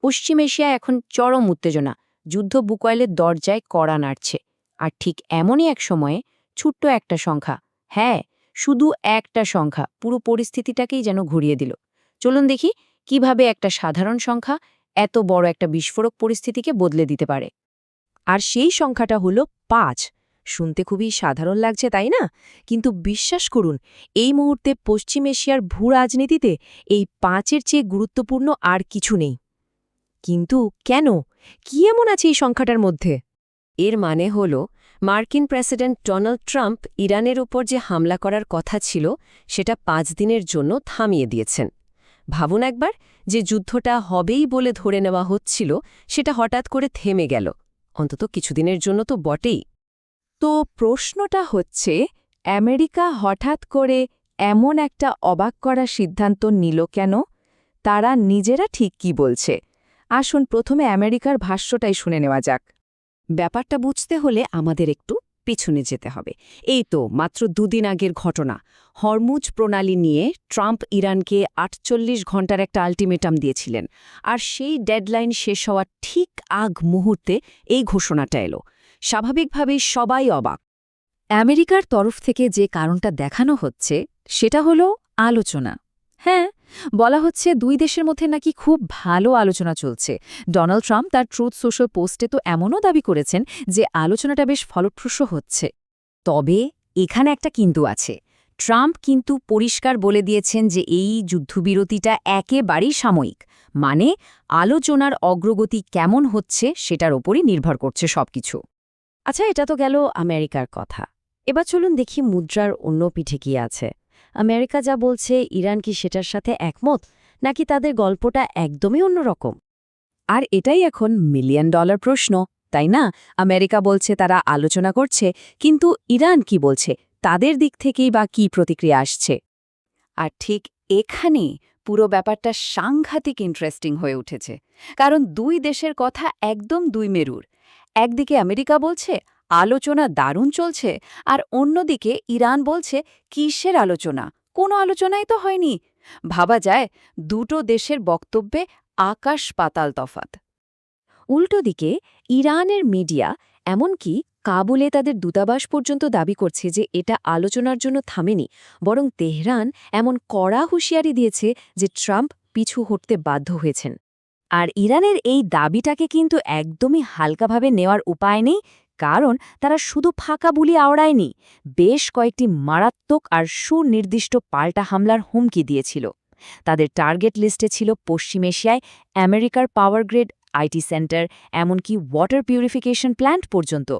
পশ্চিম এশিয়ায় এখন চরম উত্তেজনা, যুদ্ধ বুকওয়াইলের দরজায় কড়া নাড়ছে। আর ঠিক এমনই এক সময়ে ছোট্ট একটা সংখ্যা, হ্যাঁ, শুধু একটা সংখ্যা পুরো পরিস্থিতিটাকেই যেন ঘুরিয়ে দিল। চলুন দেখি কিভাবে একটা সাধারণ সংখ্যা এত বড় একটা বিস্ফোরক পরিস্থিতিকে বদলে দিতে পারে। আর সেই সংখ্যাটা হলো ৫। শুনতে খুবই সাধারণ লাগছে, তাই না? কিন্তু বিশ্বাস করুন, এই মুহূর্তে পশ্চিম এশিয়ার ভূরাজনীতিতে এই ৫-এর চেয়ে গুরুত্বপূর্ণ আর কিছু নেই। কিন্তু কেন? কি এমন আছে এই সংখ্যাটার মধ্যে? এর মানে হল মার্কিন প্রেসিডেন্ট ডোনাল্ড ট্রাম্প ইরানের উপর যে হামলা করার কথা ছিল সেটা ৫ দিনের জন্য থামিয়ে দিয়েছেন। ভাবুন একবার, যে যুদ্ধটা হবেই বলে ধরে নেওয়া হচ্ছিল সেটা হঠাৎ করে থেমে গেল, অন্তত কিছুদিনের জন্য তো বটেই। তো প্রশ্নটা হচ্ছে, আমেরিকা হঠাৎ করে এমন একটা অবাক করা সিদ্ধান্ত নিল কেন? তারা নিজেরা ঠিক কি বলছে? আসুন প্রথমে আমেরিকার ভাষ্যটাই শুনে নেওয়া যাক। ব্যাপারটা বুঝতে হলে আমাদের একটু পেছনে যেতে হবে। এই তো মাত্র দুদিন আগের ঘটনা। হরমুজ প্রণালী নিয়ে ট্রাম্প ইরানকে ৪৮ ঘণ্টার একটা আল্টিমেটাম দিয়েছিলেন, আর সেই ডেডলাইন শেষ হওয়ার ঠিক আগ মুহূর্তে এই ঘোষণাটা এলো। স্বাভাবিকভাবেই সবাই অবাক। আমেরিকার তরফ থেকে যে কারণটা দেখানো হচ্ছে সেটা হলো আলোচনা। হ্যাঁ, বলা হচ্ছে দুই দেশের মধ্যে নাকি খুব ভালো আলোচনা চলছে। ডোনাল্ড ট্রাম্প তার ট্রুথ সোশ্যাল পোস্টে তো এমনও দাবি করেছেন যে আলোচনাটা বেশ ফলপ্রসূ হচ্ছে। তবে এখানে একটা কিন্তু আছে। ট্রাম্প কিন্তু পরিষ্কার বলে দিয়েছেন যে এই যুদ্ধবিরতিটা একেবারেই সাময়িক, মানে আলোচনার অগ্রগতি কেমন হচ্ছে সেটার ওপরই নির্ভর করছে সবকিছু। আচ্ছা, এটা তো গেল আমেরিকার কথা। এবার চলুন দেখি মুদ্রার অন্য পিঠে কি আছে। আমেরিকা যা বলছে, ইরান কি সেটার সাথে একমত, নাকি তাদের গল্পটা একদমই অন্যরকম? আর এটাই এখন $1,000,000 প্রশ্ন, তাই না? আমেরিকা বলছে তারা আলোচনা করছে, কিন্তু ইরান কি বলছে? তাদের দিক থেকেই বা কি প্রতিক্রিয়া আসছে? আর ঠিক এখানে পুরো ব্যাপারটা সাংঘাতিক ইন্টারেস্টিং হয়ে উঠেছে, কারণ দুই দেশের কথা একদম দুই মেরুর। একদিকে আমেরিকা বলছে আলোচনা দারুণ চলছে, আর অন্যদিকে ইরান বলছে কিসের আলোচনা, কোনো আলোচনাই তো হয়নি। ভাবা যায় দুটো দেশের বক্তব্যে আকাশ পাতাল তফাত। উল্টো দিকে ইরানের মিডিয়া, এমনকি কাবুলে তাদের দূতাবাস পর্যন্ত দাবি করছে যে এটা আলোচনার জন্য থামেনি, বরং তেহরান এমন কড়া হুঁশিয়ারি দিয়েছে যে ট্রাম্প পিছু হটতে বাধ্য হয়েছেন। আর ইরানের এই দাবিটাকে কিন্তু একদমই হালকাভাবে নেওয়ার উপায় নেই, কারণ তারা শুধু ফাঁকা বুলি আওড়ায়নি, বেশ কয়েকটি মারাত্মক আর সুনির্দিষ্ট পাল্টা হামলার হুমকি দিয়েছিল। তাদের টার্গেট লিস্টে ছিল পশ্চিম এশিয়ায় আমেরিকার পাওয়ার গ্রিড, আইটি সেন্টার, এমনকি ওয়াটার পিউরিফিকেশন প্ল্যান্ট পর্যন্ত।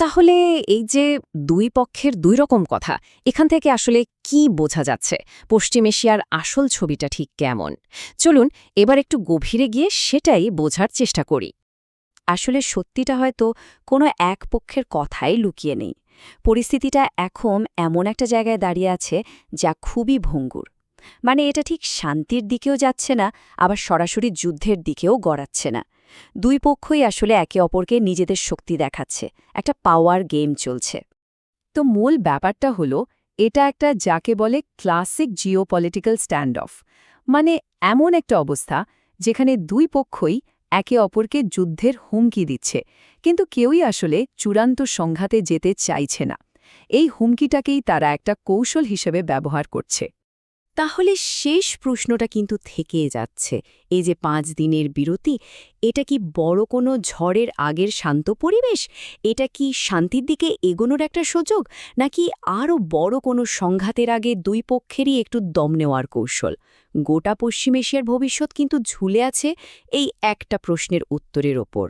তাহলে এই যে দুই পক্ষের দুই রকম কথা, এখান থেকে আসলে কি বোঝা যাচ্ছে? পশ্চিম এশিয়ার আসল ছবিটা ঠিক কেমন? চলুন এবার একটু গভীরে গিয়ে সেটাই বোঝার চেষ্টা করি। আসলে সত্যিটা হয়তো কোনো এক পক্ষের কথাই লুকিয়ে নেই। পরিস্থিতিটা এখন এমন একটা জায়গায় দাঁড়িয়ে আছে যা খুবই ভঙ্গুর। মানে এটা ঠিক শান্তির দিকেও যাচ্ছে না, আবার সরাসরি যুদ্ধের দিকেও গড়াচ্ছে না। দুই পক্ষই আসলে একে অপরকে নিজেদের শক্তি দেখাচ্ছে, একটা পাওয়ার গেম চলছে। তো মূল ব্যাপারটা হলো, এটা একটা যাকে বলে ক্লাসিক জিওপলিটিক্যাল স্ট্যান্ড অফ, মানে এমন একটা অবস্থা যেখানে দুই পক্ষই একে অপরকে যুদ্ধের হুমকি দিচ্ছে, কিন্তু কেউই আসলে চূড়ান্ত সংঘাতে যেতে চাইছে না। এই হুমকিটাকেই তারা একটা কৌশল হিসেবে ব্যবহার করছে। তাহলে শেষ প্রশ্নটা কিন্তু থেকেই যাচ্ছে, এই যে ৫ দিনের বিরতি, এটা কি বড় কোনো ঝড়ের আগের শান্ত পরিবেশ? এটা কি শান্তির দিকে এগোনোর একটা সুযোগ, নাকি আরও বড় কোনো সংঘাতের আগে দুই পক্ষেরই একটু দম নেওয়ার কৌশল? গোটা পশ্চিম এশিয়ার ভবিষ্যৎ কিন্তু ঝুলে আছে এই একটা প্রশ্নের উত্তরের ওপর।